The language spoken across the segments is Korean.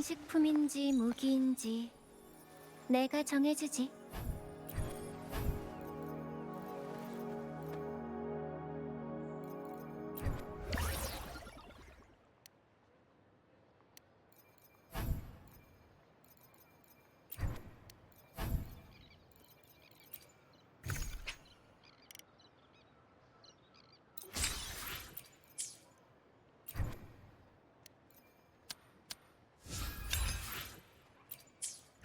장식품인지 무기인지 내가 정해주지.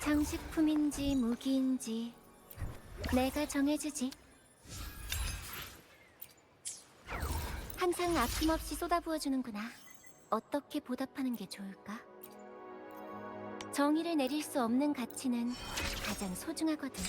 장식품인지 무기인지 내가 정해주지. 항상 아낌없이 쏟아부어주는구나. 어떻게 보답하는 게 좋을까? 정의를 내릴 수 없는 가치는 가장 소중하거든.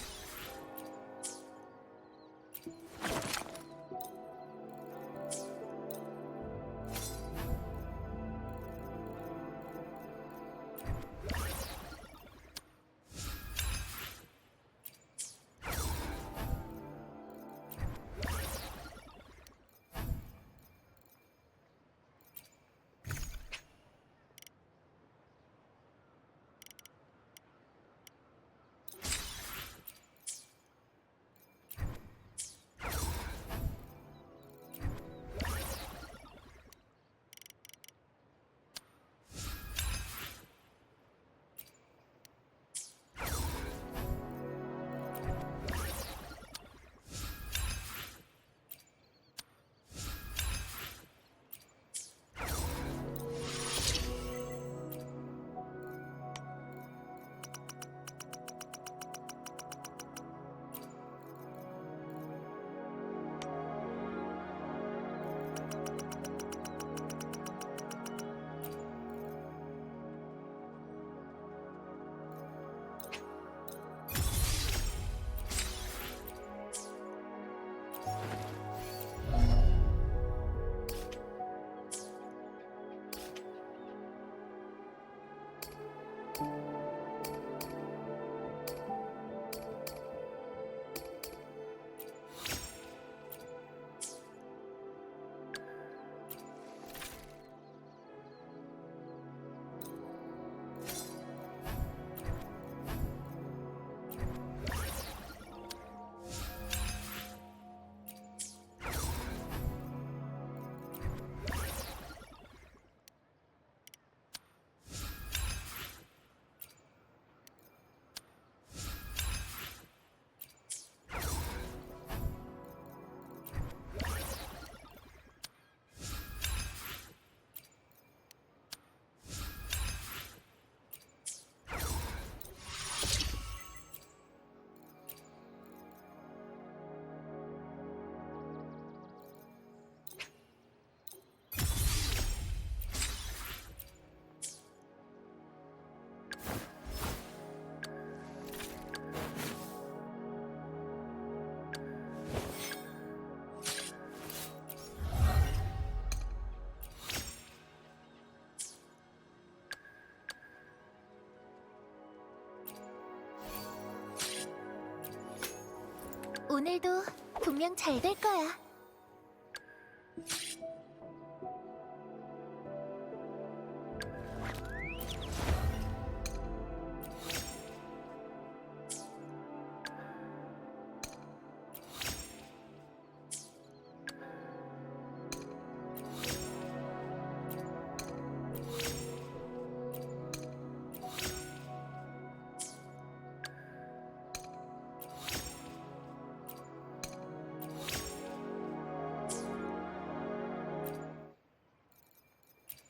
오늘도 분명 잘 될 거야.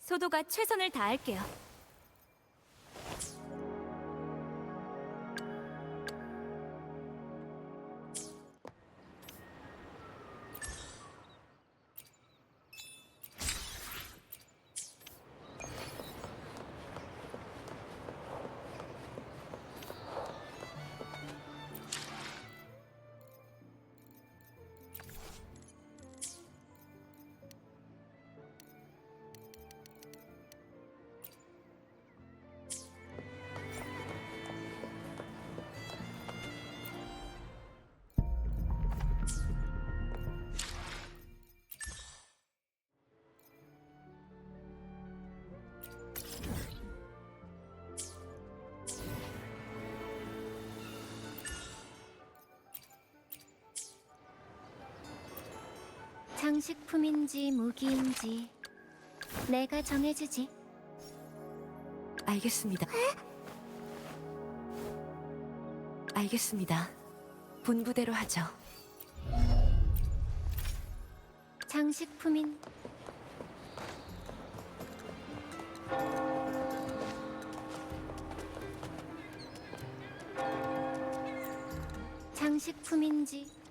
소도가 최선을 다할게요. 장식품인지 무기인지 내가 정해주지. 알겠습니다. 알겠습니다. 분부대로 하죠. 장식품인 장식품인지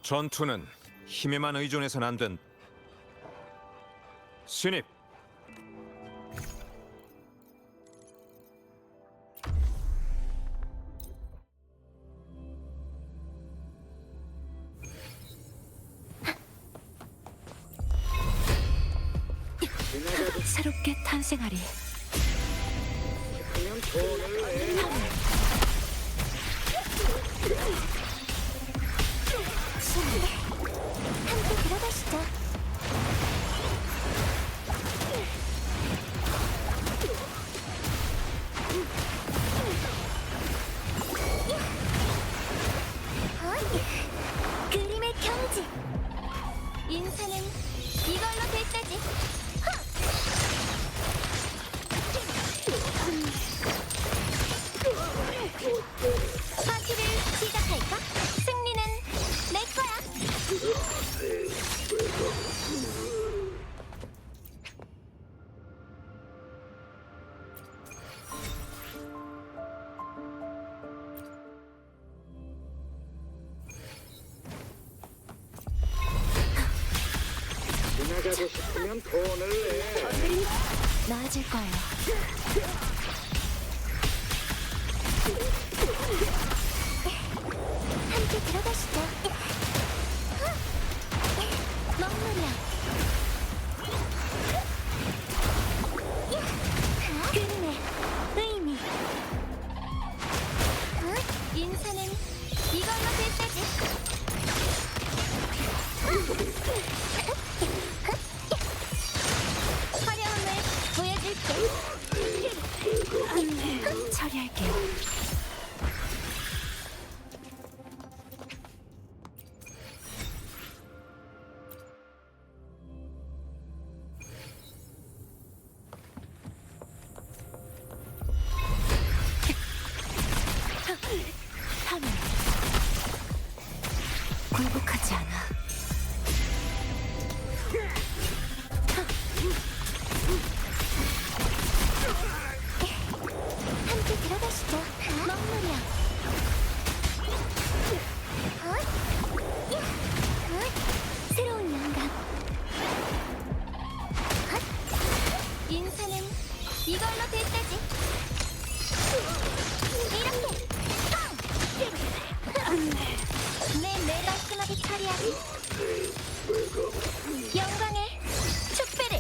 전투는 힘에만 의존해서는 안 된. 신입. 새롭게 탄생하리. 함께 들어가시죠. 그림의 경지. 인생은 이걸로 될 때지. 파티를 시작할까? 승리는 내 거야. 지나가고 싶으면 돈을 내. 나아질 거예요. 함께 들어가시죠. 먹물이야. 그림의 의미. 인생은 이걸로 될 때지. 화려함을 보여줄게. 처리할게요. 하늘. 굴복하지 않아. 함께 들어가시죠. 먹물이야. 새로운 영감. 인생은 이걸로 될 때지. 이렇게. 내 말끔하게 처리하지. 영광의 축배를.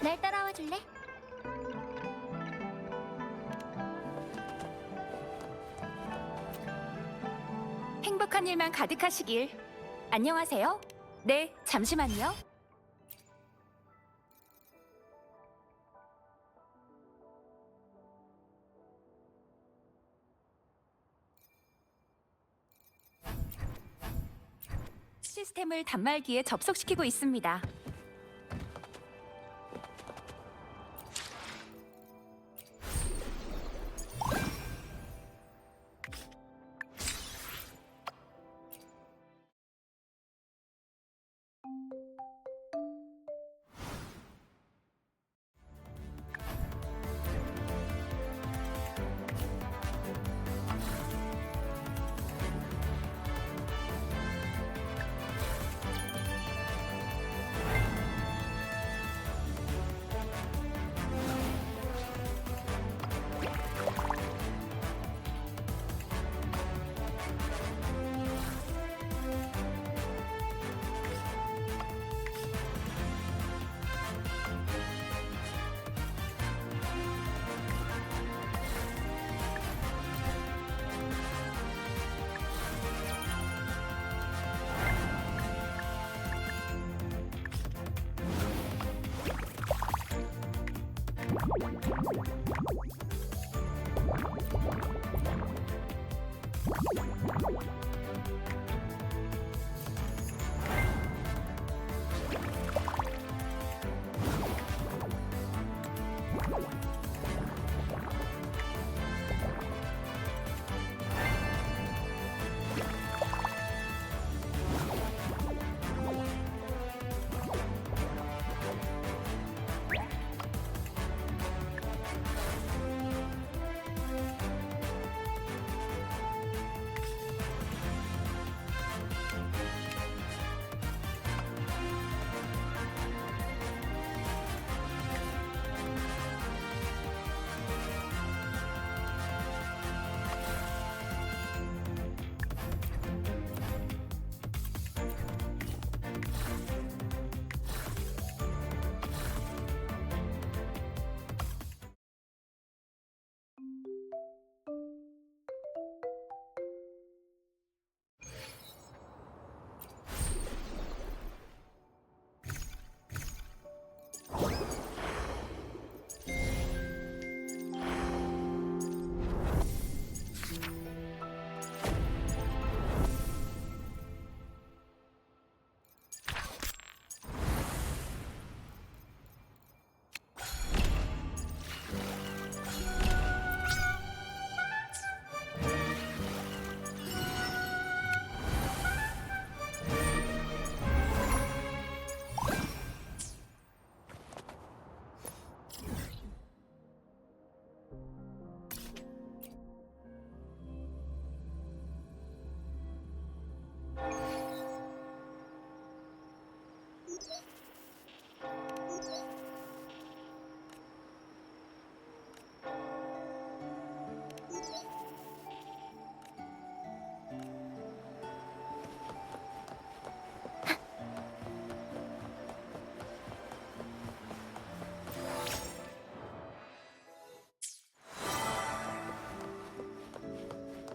날 따라와 줄래? 행복한 일만 가득하시길. 안녕하세요. 네, 잠시만요. 시스템을 단말기에 접속시키고 있습니다.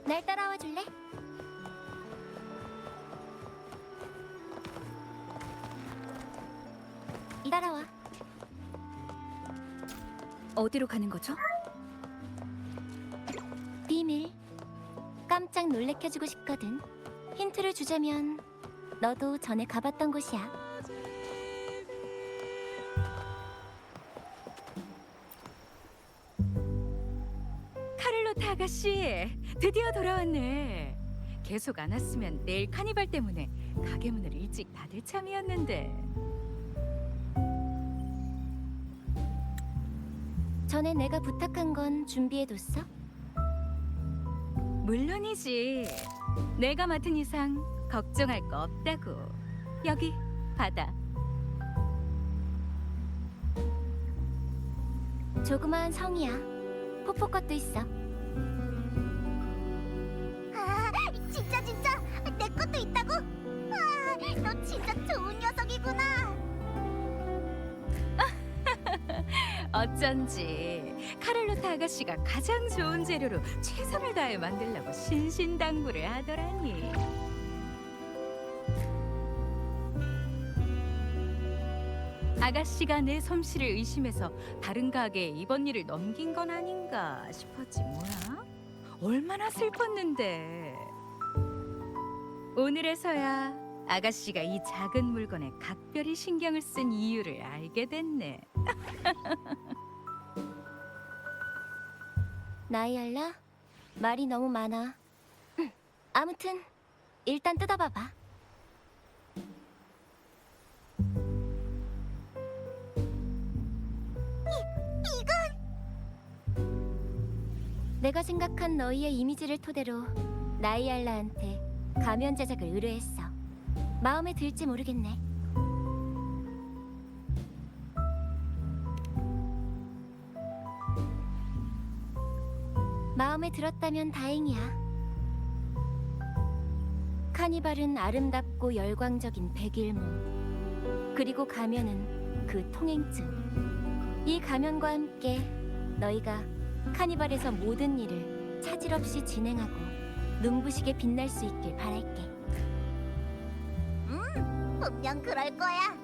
날 따라와 줄래? 따라와. 어디로 가는 거죠? 비밀. 깜짝 놀래켜주고 싶거든. 힌트를 주자면 너도 전에 가봤던 곳이야. 카를로타 아가씨, 드디어 돌아왔네. 계속 안 왔으면 내일 카니발 때문에 가게 문을 일찍 닫을 참이었는데. 전에 내가 부탁한 건 준비해뒀어? 물론이지. 내가 맡은 이상 걱정할 거 없다고. 여기 받아. 조그마한 성이야. 포포 것도 있어. 아, 진짜 내 것도 있다고? 아, 너 진짜 좋은 녀석이구나. 어쩐지 카를로타 아가씨가 가장 좋은 재료로 최선을 다해 만들려고 신신당부를 하더라니. 아가씨가 내 솜씨를 의심해서 다른 가게에 이번 일을 넘긴 건 아닌가 싶었지 뭐야. 얼마나 슬펐는데. 오늘에서야 아가씨가 이 작은 물건에 각별히 신경을 쓴 이유를 알게 됐네. 나이알라, 말이 너무 많아. 아무튼 일단 뜯어봐봐. 내가 생각한 너희의 이미지를 토대로 나이알라한테 가면 제작을 의뢰했어. 마음에 들지 모르겠네. 마음에 들었다면 다행이야. 카니발은 아름답고 열광적인 백일몽, 그리고 가면은 그 통행증. 이 가면과 함께 너희가 카니발에서 모든 일을 차질 없이 진행하고 눈부시게 빛날 수 있길 바랄게. 분명 그럴 거야.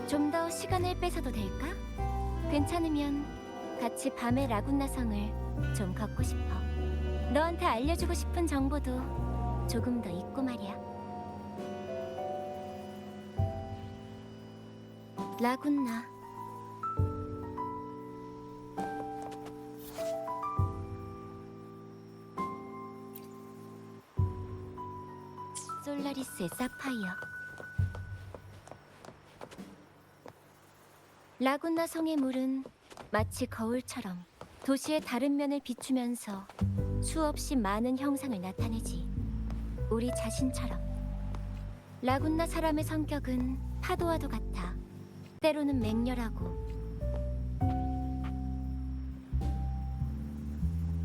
좀 더 시간을 뺏어도 될까? 괜찮으면 같이 밤의 라군나 성을 좀 걷고 싶어. 너한테 알려주고 싶은 정보도 조금 더 있고 말이야. 라군나. 솔라리스의 사파이어. 라군나 성의 물은 마치 거울처럼 도시의 다른 면을 비추면서 수없이 많은 형상을 나타내지. 우리 자신처럼. 라군나 사람의 성격은 파도와도 같아. 때로는 맹렬하고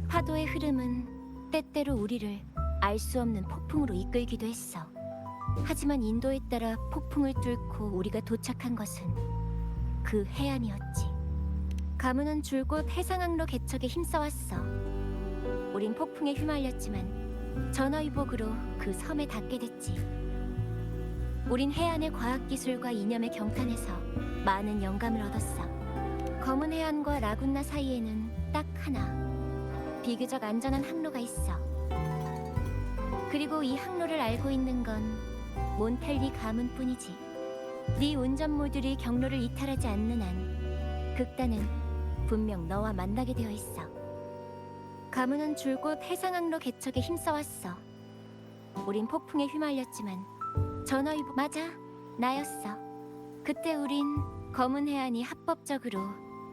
파도의 흐름은 때때로 우리를 알 수 없는 폭풍으로 이끌기도 했어. 하지만 인도에 따라 폭풍을 뚫고 우리가 도착한 것은 그 해안이었지. 가문은 줄곧 해상항로 개척에 힘써왔어. 우린 폭풍에 휘말렸지만 전어위복으로 그 섬에 닿게 됐지. 우린 해안의 과학기술과 이념의 경탄에서 많은 영감을 얻었어. 검은 해안과 라군나 사이에는 딱 하나, 비교적 안전한 항로가 있어. 그리고 이 항로를 알고 있는 건 몬텔리 가문뿐이지. 네 운전모들이 경로를 이탈하지 않는 한 극단은 분명 너와 만나게 되어 있어. 가문은 줄곧 해상항로 개척에 힘써왔어. 우린 폭풍에 휘말렸지만 전어위복 맞아, 나였어. 그때 우린 검은 해안이 합법적으로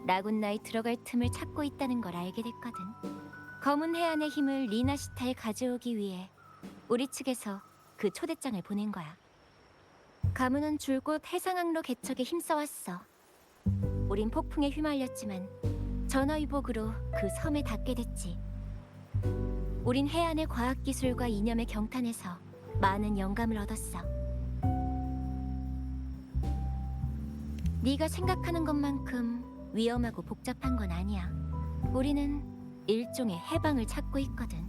라군나에 들어갈 틈을 찾고 있다는 걸 알게 됐거든. 검은 해안의 힘을 리나시타에 가져오기 위해 우리 측에서 그 초대장을 보낸 거야. 가문은 줄곧 해상항로 개척에 힘써왔어. 우린 폭풍에 휘말렸지만 전어위복으로 그 섬에 닿게 됐지. 우린 해안의 과학기술과 이념의 경탄에서 많은 영감을 얻었어. 네가 생각하는 것만큼 위험하고 복잡한 건 아니야. 우리는 일종의 해방을 찾고 있거든.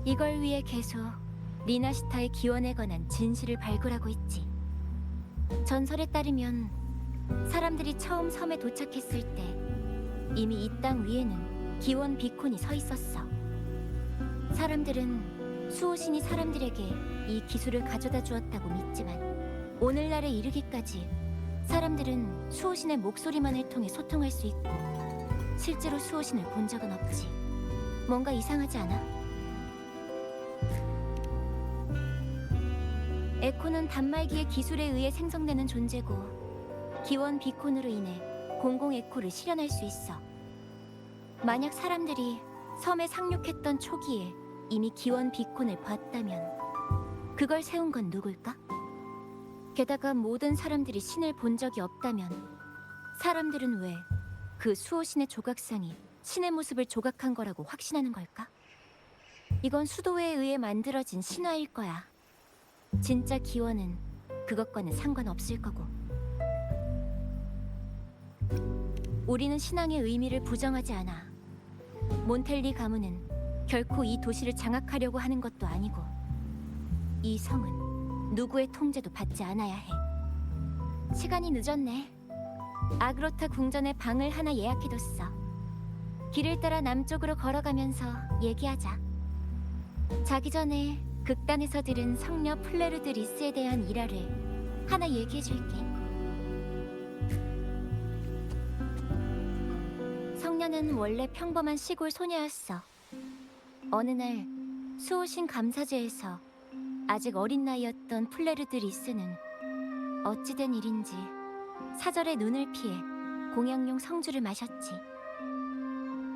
이걸 위해 계속 리나시타의 기원에 관한 진실을 발굴하고 있지. 전설에 따르면 사람들이 처음 섬에 도착했을 때 이미 이 땅 위에는 기원 비콘이 서 있었어. 사람들은 수호신이 사람들에게 이 기술을 가져다 주었다고 믿지만 오늘날에 이르기까지 사람들은 수호신의 목소리만을 통해 소통할 수 있고 실제로 수호신을 본 적은 없지. 뭔가 이상하지 않아? 에코는 단말기의 기술에 의해 생성되는 존재고 기원 비콘으로 인해 공공 에코를 실현할 수 있어. 만약 사람들이 섬에 상륙했던 초기에 이미 기원 비콘을 봤다면 그걸 세운 건 누굴까? 게다가 모든 사람들이 신을 본 적이 없다면 사람들은 왜 그 수호신의 조각상이 신의 모습을 조각한 거라고 확신하는 걸까? 이건 수도회에 의해 만들어진 신화일 거야. 진짜 기원은 그것과는 상관없을 거고. 우리는 신앙의 의미를 부정하지 않아. 몬텔리 가문은 결코 이 도시를 장악하려고 하는 것도 아니고 이 성은 누구의 통제도 받지 않아야 해. 시간이 늦었네. 아그로타 궁전에 방을 하나 예약해뒀어. 길을 따라 남쪽으로 걸어가면서 얘기하자. 자기 전에 극단에서 들은 성녀 플레르드 리스에 대한 일화를 하나 얘기해줄게. 성녀는 원래 평범한 시골 소녀였어. 어느 날 수호신 감사제에서 아직 어린 나이였던 플레르드 리스는 어찌된 일인지 사절의 눈을 피해 공양용 성주를 마셨지.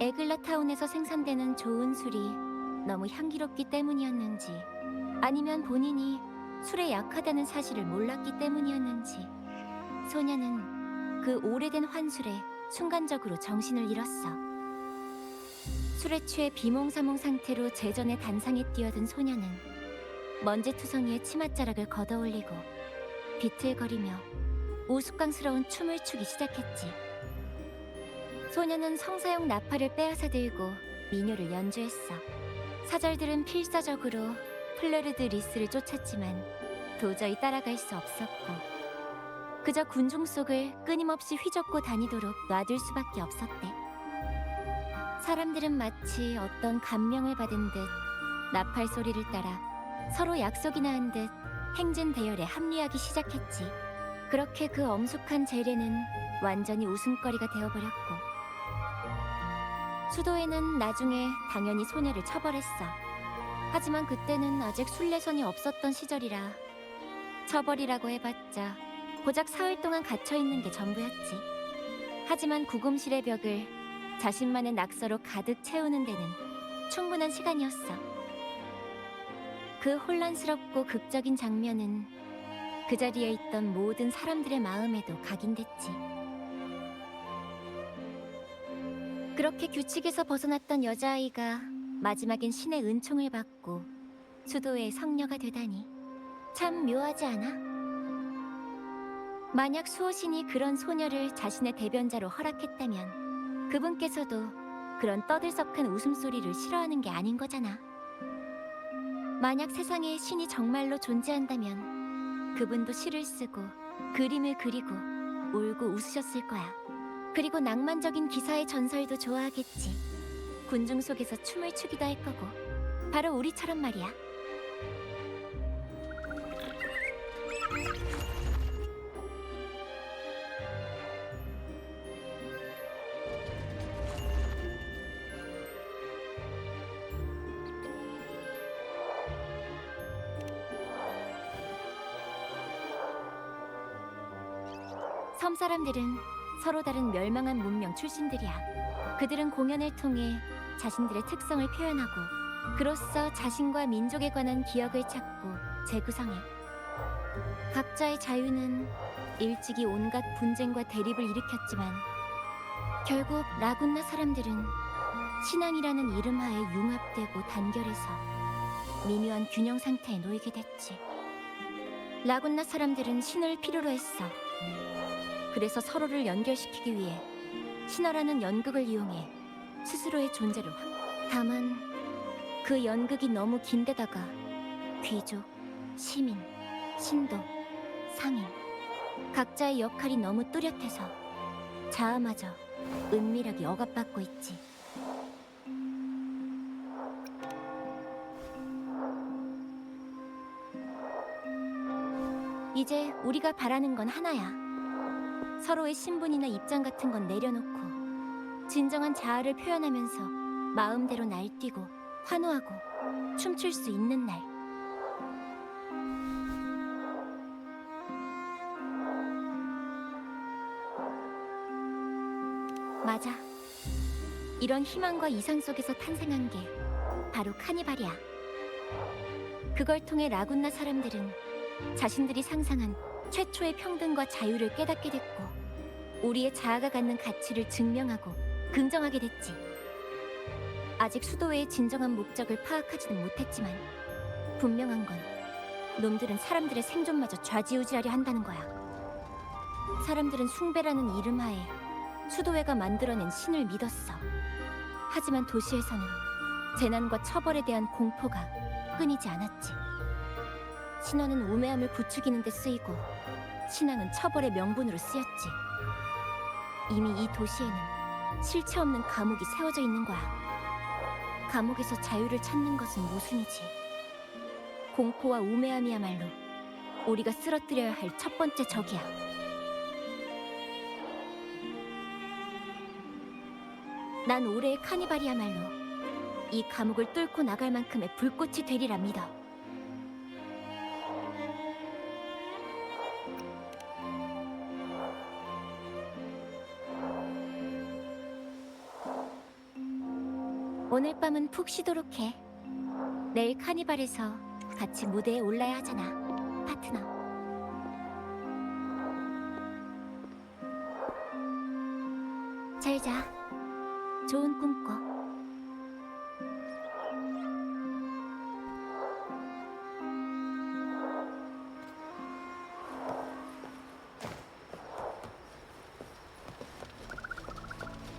에글라타운에서 생산되는 좋은 술이 너무 향기롭기 때문이었는지 아니면 본인이 술에 약하다는 사실을 몰랐기 때문이었는지 소녀는 그 오래된 환술에 순간적으로 정신을 잃었어. 술에 취해 비몽사몽 상태로 제전의 단상에 뛰어든 소녀는 먼지투성이의 치맛자락을 걷어올리고 비틀거리며 우스꽝스러운 춤을 추기 시작했지. 소녀는 성사용 나팔을 빼앗아 들고 민요를 연주했어. 사절들은 필사적으로 플레르드 리스를 쫓았지만 도저히 따라갈 수 없었고 그저 군중 속을 끊임없이 휘젓고 다니도록 놔둘 수밖에 없었대. 사람들은 마치 어떤 감명을 받은 듯 나팔 소리를 따라 서로 약속이나 한 듯 행진 대열에 합류하기 시작했지. 그렇게 그 엄숙한 재래는 완전히 웃음거리가 되어버렸고 수도에는 나중에 당연히 소녀를 처벌했어. 하지만 그때는 아직 순례선이 없었던 시절이라 처벌이라고 해봤자 고작 사흘 동안 갇혀있는 게 전부였지. 하지만 구금실의 벽을 자신만의 낙서로 가득 채우는 데는 충분한 시간이었어. 그 혼란스럽고 극적인 장면은 그 자리에 있던 모든 사람들의 마음에도 각인됐지. 그렇게 규칙에서 벗어났던 여자아이가 마지막엔 신의 은총을 받고 수도의 성녀가 되다니 참 묘하지 않아? 만약 수호신이 그런 소녀를 자신의 대변자로 허락했다면 그분께서도 그런 떠들썩한 웃음소리를 싫어하는 게 아닌 거잖아. 만약 세상에 신이 정말로 존재한다면 그분도 시를 쓰고 그림을 그리고 울고 웃으셨을 거야. 그리고 낭만적인 기사의 전설도 좋아하겠지. 군중 속에서 춤을 추기도 할 거고. 바로 우리처럼 말이야. 섬 사람들은 서로 다른 멸망한 문명 출신들이야. 그들은 공연을 통해 자신들의 특성을 표현하고 그로써 자신과 민족에 관한 기억을 찾고 재구성해. 각자의 자유는 일찍이 온갖 분쟁과 대립을 일으켰지만 결국 라군나 사람들은 신앙이라는 이름하에 융합되고 단결해서 미묘한 균형 상태에 놓이게 됐지. 라군나 사람들은 신을 필요로 했어. 그래서 서로를 연결시키기 위해 신화라는 연극을 이용해 스스로의 존재를 다만 그 연극이 너무 긴데다가 귀족, 시민, 신도, 상인 각자의 역할이 너무 뚜렷해서 자아마저 은밀하게 억압받고 있지. 이제 우리가 바라는 건 하나야. 서로의 신분이나 입장 같은 건 내려놓고 진정한 자아를 표현하면서 마음대로 날뛰고 환호하고 춤출 수 있는 날. 맞아. 이런 희망과 이상 속에서 탄생한 게 바로 카니발이야. 그걸 통해 라군나 사람들은 자신들이 상상한 최초의 평등과 자유를 깨닫게 됐고 우리의 자아가 갖는 가치를 증명하고 긍정하게 됐지. 아직 수도회의 진정한 목적을 파악하지는 못했지만 분명한 건 놈들은 사람들의 생존마저 좌지우지하려 한다는 거야. 사람들은 숭배라는 이름하에 수도회가 만들어낸 신을 믿었어. 하지만 도시에서는 재난과 처벌에 대한 공포가 끊이지 않았지. 신화는 우매함을 부추기는 데 쓰이고 신앙은 처벌의 명분으로 쓰였지. 이미 이 도시에는 실체 없는 감옥이 세워져 있는 거야. 감옥에서 자유를 찾는 것은 모순이지. 공포와 우매함이야말로 우리가 쓰러뜨려야 할 첫 번째 적이야. 난 올해의 카니발이야말로 이 감옥을 뚫고 나갈 만큼의 불꽃이 되리라 믿어. 오늘 밤은 푹 쉬도록 해. 내일 카니발에서 같이 무대에 올라야 하잖아, 파트너. 잘 자. 좋은 꿈 꿔.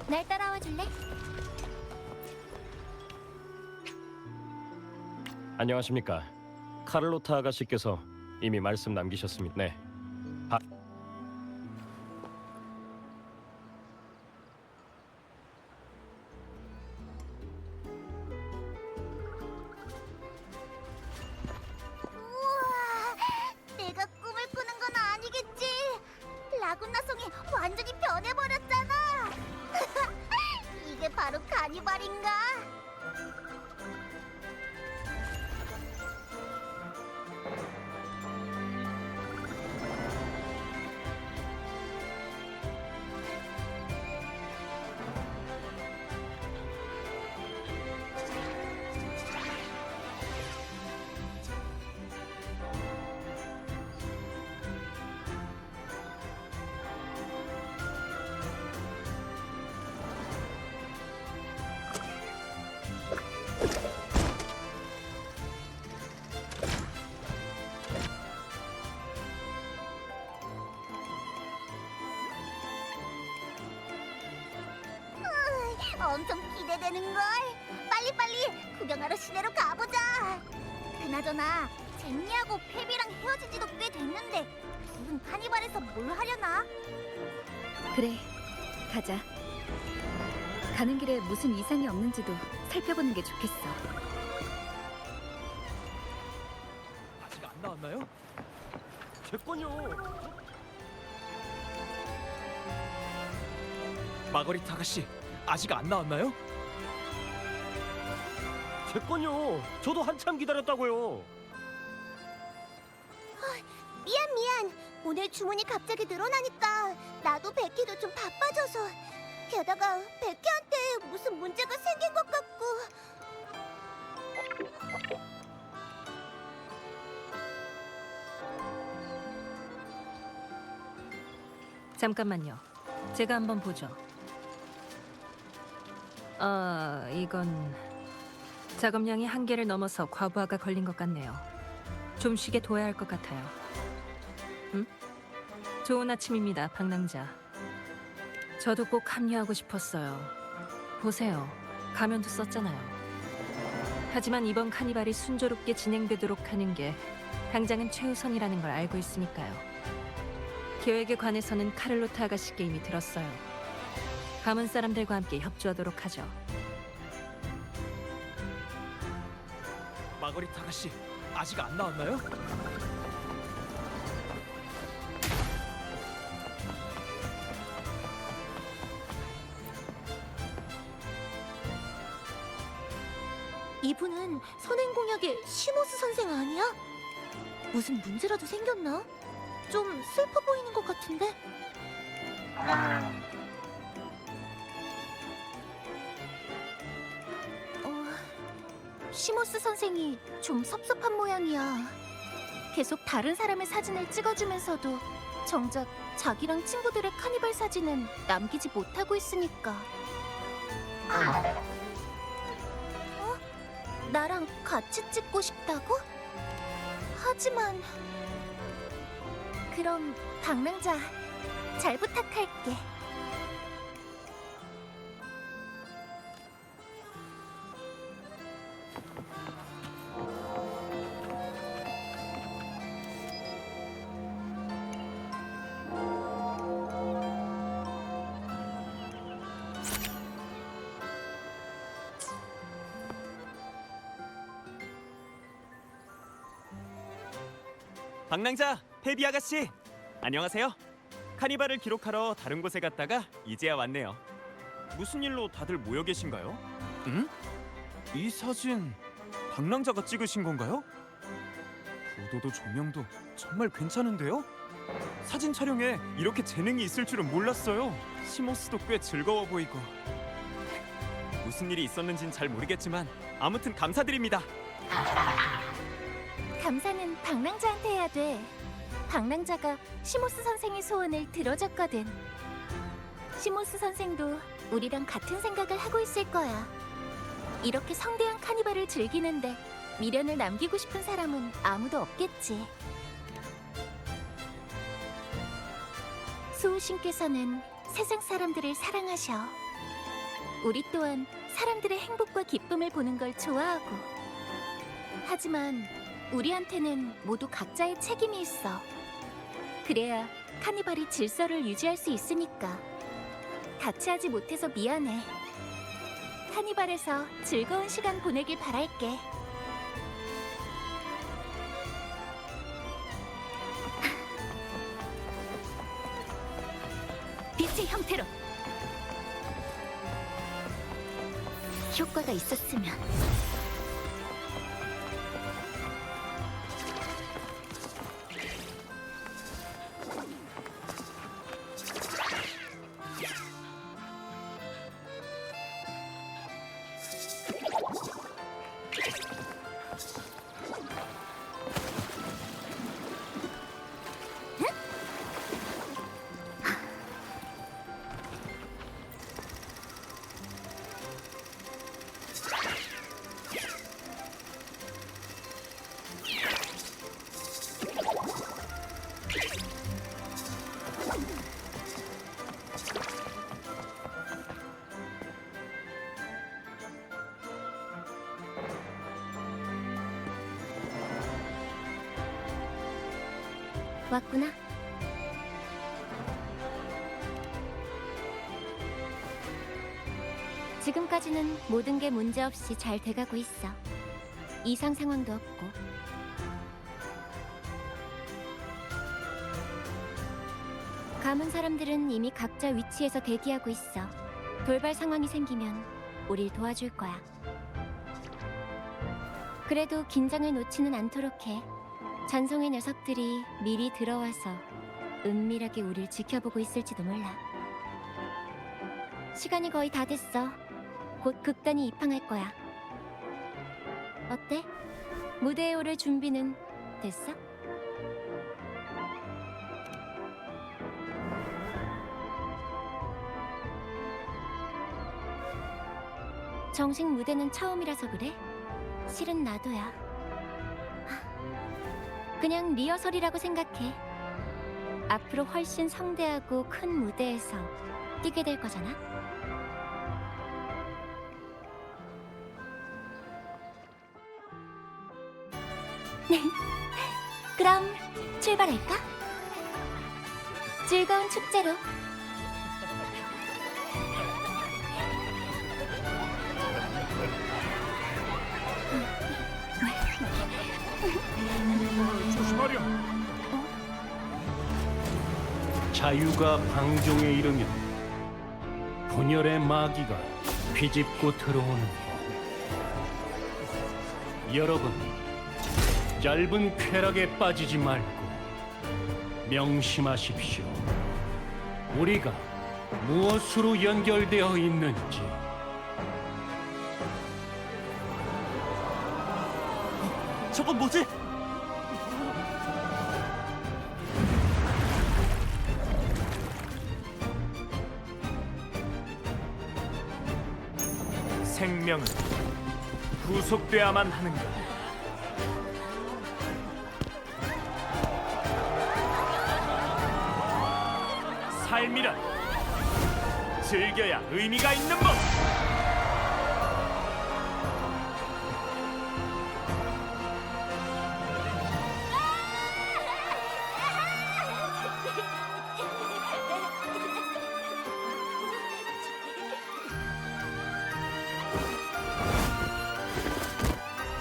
날 따라와 줄래? 안녕하십니까. 카를로타 아가씨께서 이미 말씀 남기셨습니다. 네. 우와, 내가 꿈을 꾸는 건 아니겠지. 라구나성이 완전히 변해버렸잖아. 이게 바로 카니발인가? 엄청 기대되는걸. 빨리빨리 구경하러 시내로 가보자. 그나저나 젠니하고 페비랑 헤어진 지도 꽤 됐는데 무슨 카니발에서 뭘 하려나? 그래, 가자. 가는 길에 무슨 이상이 없는지도 살펴보는 게 좋겠어. 아직 안 나왔나요? 제 건요. 마거리타 아가씨, 아직 안 나왔나요? 제 건요. 저도 한참 기다렸다고요. 미안. 오늘 주문이 갑자기 늘어나니까 나도 베키도 좀 바빠져서. 게다가 베키한테 무슨 문제가 생긴 것 같고. 잠깐만요. 제가 한번 보죠. 이건 작업량이 한계를 넘어서 과부하가 걸린 것 같네요. 좀 쉬게 둬야 할 것 같아요. 좋은 아침입니다, 방랑자. 저도 꼭 합류하고 싶었어요. 보세요, 가면도 썼잖아요. 하지만 이번 카니발이 순조롭게 진행되도록 하는 게 당장은 최우선이라는 걸 알고 있으니까요. 계획에 관해서는 카를로타 아가씨께 이미 들었어요. 가문 사람들과 함께 협조하도록 하죠. 마거리타 아가씨, 아직 안 나왔나요? 이분은 선행공약의 시모스 선생 아니야? 무슨 문제라도 생겼나? 좀 슬퍼 보이는 것 같은데? 시모스 선생이 좀 섭섭한 모양이야. 계속 다른 사람의 사진을 찍어주면서도 정작 자기랑 친구들의 카니발 사진은 남기지 못하고 있으니까. 나랑 같이 찍고 싶다고? 하지만 그럼 방랑자 잘 부탁할게. 방랑자 페비 아가씨 안녕하세요. 카니발을 기록하러 다른 곳에 갔다가 이제야 왔네요. 무슨 일로 다들 모여 계신가요? 응? 이 사진 방랑자가 찍으신 건가요? 구도도 조명도 정말 괜찮은데요? 사진 촬영에 이렇게 재능이 있을 줄은 몰랐어요. 시모스도 꽤 즐거워 보이고. 무슨 일이 있었는진 잘 모르겠지만 아무튼 감사드립니다. 감사는 방랑자한테 해야 돼. 방랑자가 시모스 선생의 소원을 들어줬거든. 시모스 선생도 우리랑 같은 생각을 하고 있을 거야. 이렇게 성대한 카니발을 즐기는데 미련을 남기고 싶은 사람은 아무도 없겠지. 수호신께서는 세상 사람들을 사랑하셔. 우리 또한 사람들의 행복과 기쁨을 보는 걸 좋아하고. 하지만 우리한테는 모두 각자의 책임이 있어. 그래야 카니발이 질서를 유지할 수 있으니까. 같이 하지 못해서 미안해. 카니발에서 즐거운 시간 보내길 바랄게. 빛의 형태로. 효과가 있었으면. 왔구나. 지금까지는 모든 게 문제없이 잘 돼가고 있어. 이상 상황도 없고. 감은 사람들은 이미 각자 위치에서 대기하고 있어. 돌발 상황이 생기면 우릴 도와줄 거야. 그래도 긴장을 놓지는 않도록 해. 잔송의 녀석들이 미리 들어와서 은밀하게 우릴 지켜보고 있을지도 몰라. 시간이 거의 다 됐어. 곧 극단이 입항할 거야. 어때? 무대에 오를 준비는 됐어? 정식 무대는 처음이라서 그래? 실은 나도야. 그냥 리허설이라고 생각해. 앞으로 훨씬 성대하고 큰 무대에서 뛰게 될 거잖아. 그럼 출발할까? 즐거운 축제로. 조심하렴. 자유가 방종에 이르면 분열의 마귀가 비집고 들어오는 법. 여러분, 얇은 쾌락에 빠지지 말고 명심하십시오. 우리가 무엇으로 연결되어 있는지. 저건 뭐지? 생명은 구속돼야만 하는가? 삶이란 즐겨야 의미가 있는 법!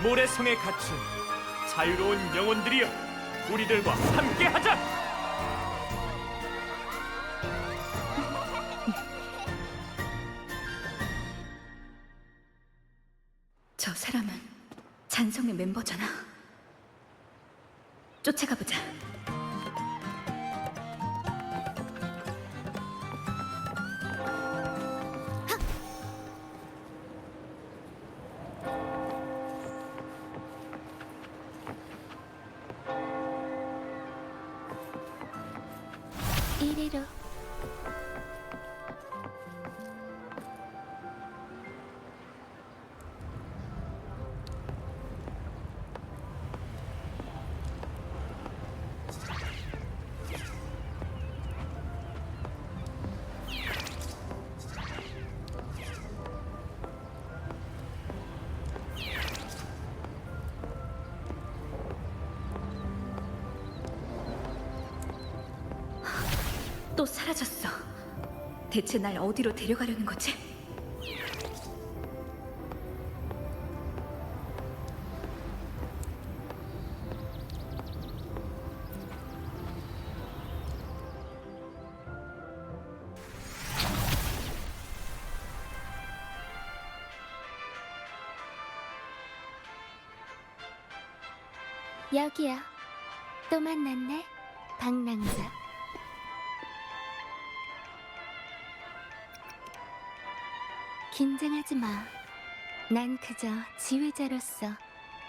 모래성에 갇힌 자유로운 영혼들이여, 우리들과 함께하자. 저 사람은 잔성의 멤버잖아. 쫓아가보자. 이리로. 또 사라졌어. 대체 날 어디로 데려가려는 거지? 여기야. 또 만났네, 방랑자. 긴장하지 마. 난 그저 지휘자로서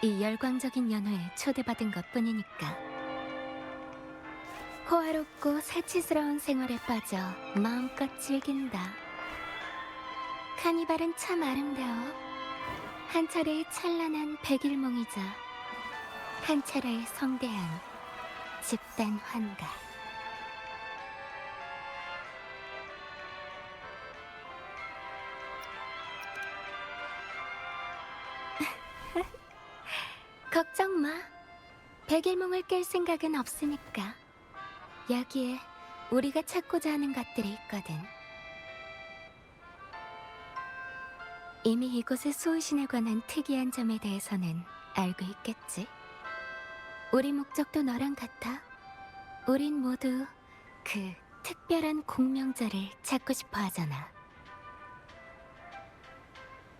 이 열광적인 연호에 초대받은 것뿐이니까. 호화롭고 사치스러운 생활에 빠져 마음껏 즐긴다. 카니발은 참 아름다워. 한 차례의 찬란한 백일몽이자 한 차례의 성대한 집단 환가. 걱정 마. 백일몽을 깰 생각은 없으니까. 여기에 우리가 찾고자 하는 것들이 있거든. 이미 이곳의 수호신에 관한 특이한 점에 대해서는 알고 있겠지? 우리 목적도 너랑 같아. 우린 모두 그 특별한 공명자를 찾고 싶어 하잖아.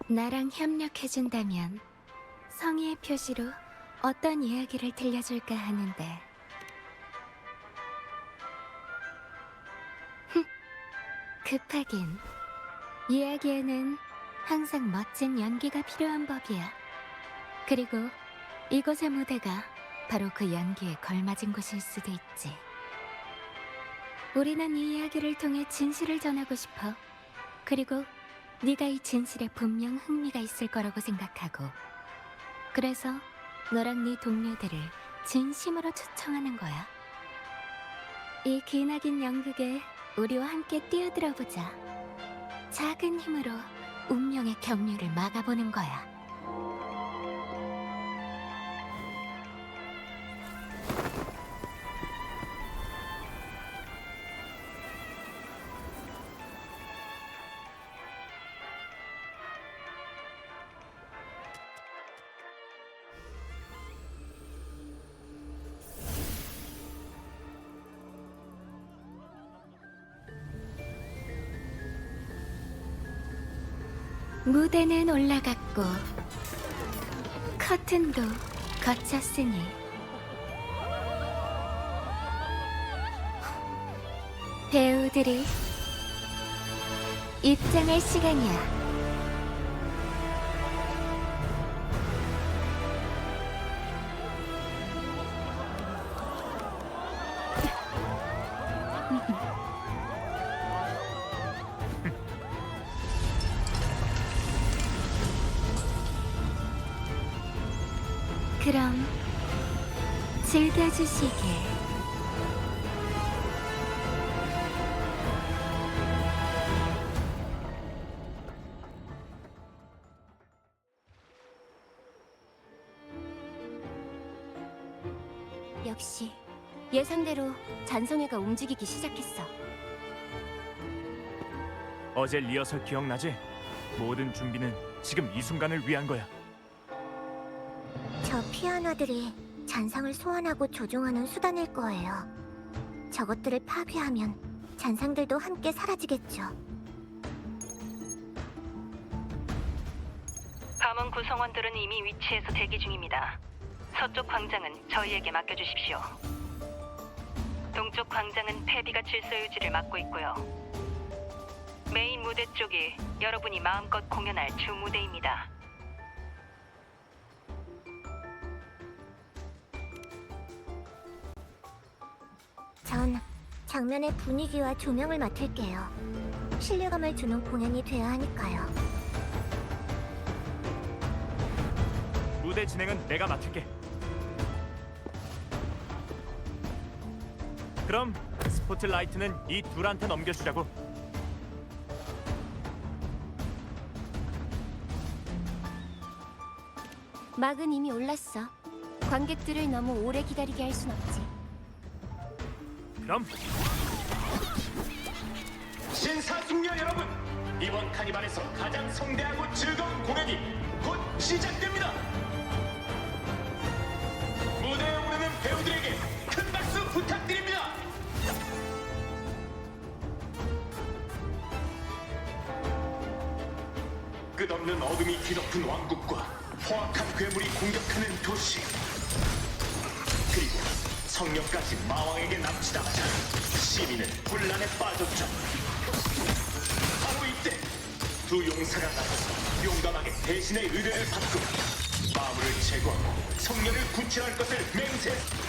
나랑 협력해준다면 성의의 표시로 어떤 이야기를 들려줄까 하는데. 급하긴. 이야기에는 항상 멋진 연기가 필요한 법이야. 그리고 이곳의 무대가 바로 그 연기에 걸맞은 곳일 수도 있지. 우리는 이 이야기를 통해 진실을 전하고 싶어. 그리고 네가 이 진실에 분명 흥미가 있을 거라고 생각하고. 그래서 너랑 네 동료들을 진심으로 초청하는 거야. 이 기나긴 연극에 우리와 함께 뛰어들어보자. 작은 힘으로 운명의 경륜을 막아보는 거야. 무대는 올라갔고 커튼도 거쳤으니 배우들이 입장할 시간이야. 그럼 즐겨주시게. 역시 예상대로 잔성애가 움직이기 시작했어. 어제 리허설 기억나지? 모든 준비는 지금 이 순간을 위한 거야. 저 피아노들이 잔상을 소환하고 조종하는 수단일 거예요. 저것들을 파괴하면 잔상들도 함께 사라지겠죠. 감원 구성원들은 이미 위치에서 대기 중입니다. 서쪽 광장은 저희에게 맡겨주십시오. 동쪽 광장은 패비가 질서 유지를 맡고 있고요. 메인 무대 쪽이 여러분이 마음껏 공연할 주 무대입니다. 전 장면의 분위기와 조명을 맡을게요. 신뢰감을 주는 공연이 돼야 하니까요. 무대 진행은 내가 맡을게. 그럼 스포트라이트는 이 둘한테 넘겨주자고. 막은 이미 올랐어. 관객들을 너무 오래 기다리게 할 순 없지. 그럼 신사숙녀 여러분, 이번 카니발에서 가장 성대하고 즐거운 공연이 곧 시작됩니다. 무대에 오르는 배우들에게 큰 박수 부탁드립니다. 끝없는 어둠이 뒤덮은 왕국과 포악한 괴물이 공격하는 도시, 그리고 성령까지 마왕에게 납치당하자 시민은 혼란에 빠졌죠. 바로 이때 두 용사가 나서서 용감하게 대신의 의뢰를 받고 마물을 제거하고 성령을 구출할 것을 맹세했습니다.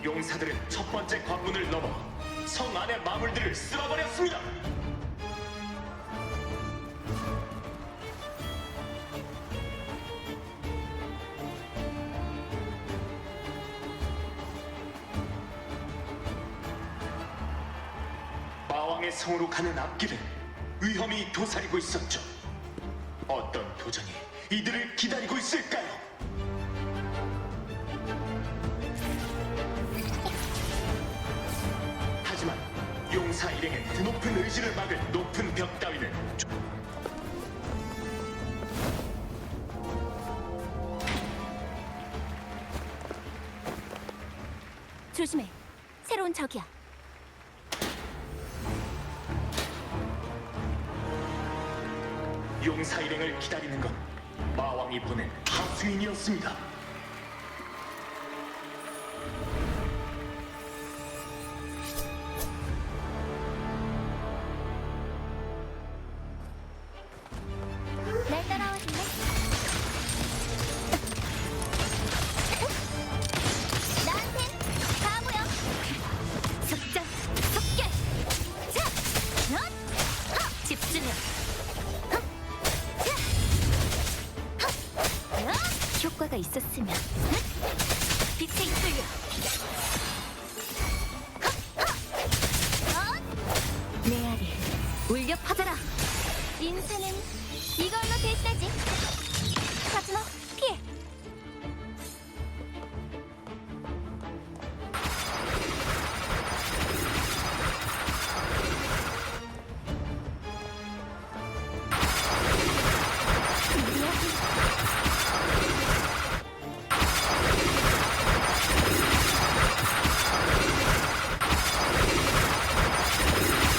용사들은 첫 번째 관문을 넘어 성 안의 마물들을 쓸어버렸습니다. 마왕의 성으로 가는 앞길은 위험이 도사리고 있었죠. 어떤 도전이 이들을 기다리고 있을까요? 하지만 용사 일행의 드높은 의지를 막을 높은 벽 따위는 조심해. 새로운 적이야. 용사 일행을 기다리는 건 마왕이 보낸 하수인이었습니다. 날 따라와줄래? 나한텐 다 보여. 속전, 속결. 자, 넌, 집중해. 효과가 있었으면 빛에 이끌려. 내 알이 울려 퍼져라. 인사는 이걸로 됐다지. 하지마, 피해.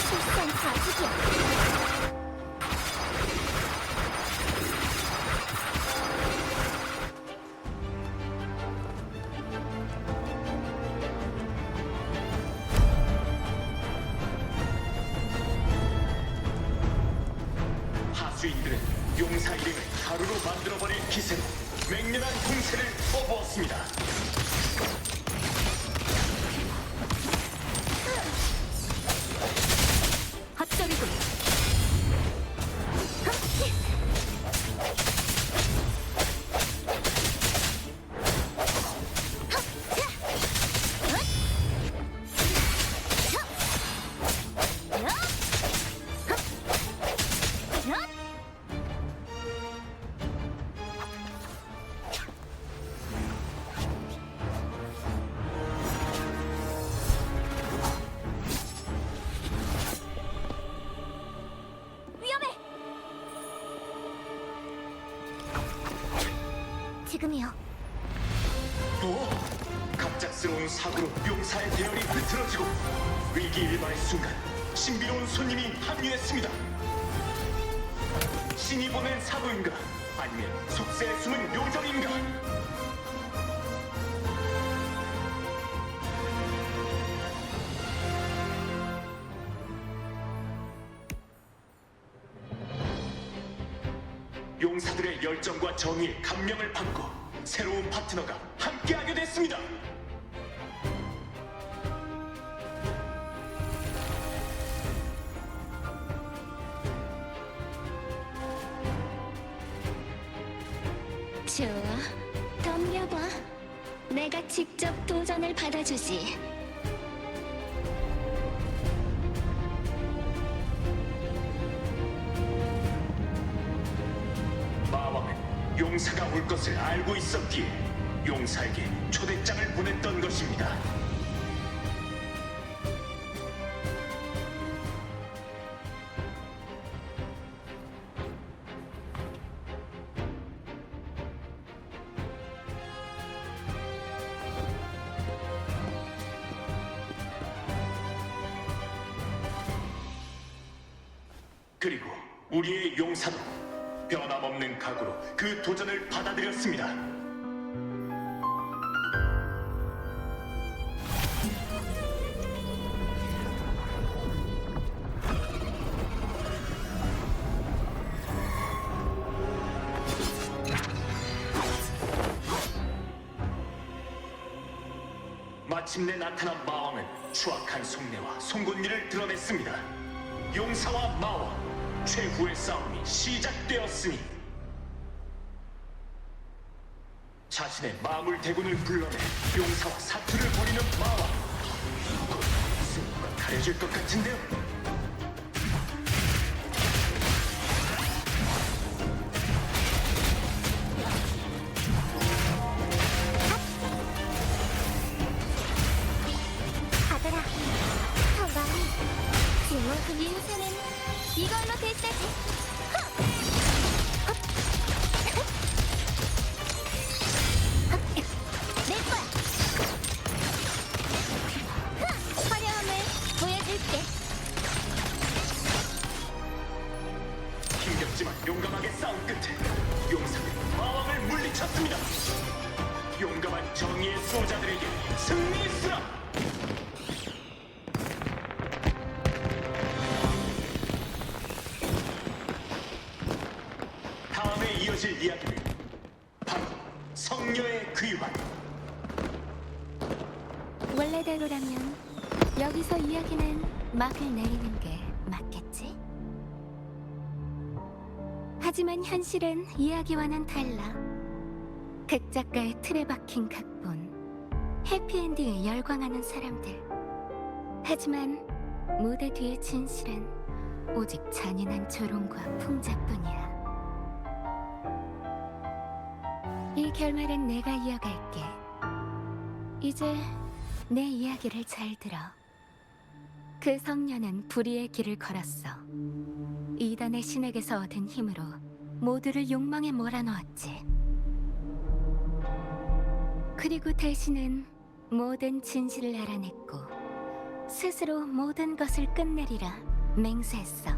실수한 가족이야. 하수인들은 용사 일행을 가루로 만들어버릴 기세로 맹렬한 공세를 퍼부었습니다. 헛소리고. 지금이요. 뭐? 갑작스러운 사고로 용사의 대열이 흐트러지고 위기 일반의 순간 신비로운 손님이 합류했습니다. 신이 보낸 사고인가? 아니면 속세에 숨은 요정인가? 용사들의 열정과 정의에 감명을 받고 새로운 파트너가 함께하게 됐습니다. 좋아, 덤벼봐. 내가 직접 도전을 받아주지. 마왕은 용사가 올 것을 알고 있었기에 용사에게 초대장을 보냈던 것입니다. 그리고 우리의 용사도 변함없는 각오로 그 도전을 받아들였습니다. 마침내 나타난 마왕은 추악한 속내와 송곳니를 드러냈습니다. 용사와 마왕 최후의 싸움이 시작되었으니 자신의 마물 대군을 불러내 용사와 사투를 벌이는 마왕. 곧 승부가 가려질 것 같은데요. 아들아, 가만. 그 인생은 이걸로 됐다지. 내 거야. 화려함을 보여줄게. 힘겹지만 용감하게 싸운 끝에 용사는 마왕을 물리쳤습니다. 용감한 정의의 수호자들에게 승리 있으라! 다음에 이어질 이야기는 바로 성녀의 귀환. 원래대로라면 여기서 이야기는 막을 내리는 게 맞겠지? 하지만 현실은 이야기와는 달라. 극작가의 틀에 박힌 각본, 해피엔딩에 열광하는 사람들. 하지만 무대 뒤의 진실은 오직 잔인한 조롱과 풍자뿐이야. 이 결말은 내가 이어갈게. 이제 내 이야기를 잘 들어. 그 성녀는 불의의 길을 걸었어. 이단의 신에게서 얻은 힘으로 모두를 욕망에 몰아넣었지. 그리고 대신은 모든 진실을 알아냈고 스스로 모든 것을 끝내리라 맹세했어.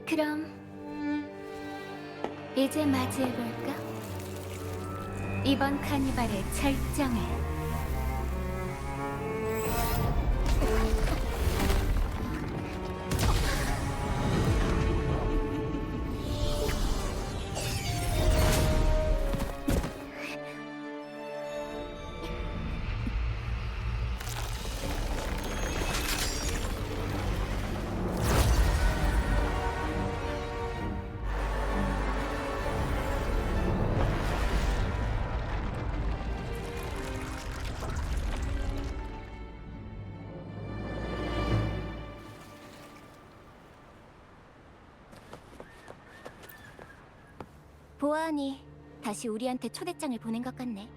그럼 이제 맞이해볼까? 이번 카니발의 절정을. 보아하니 다시 우리한테 초대장을 보낸 것 같네.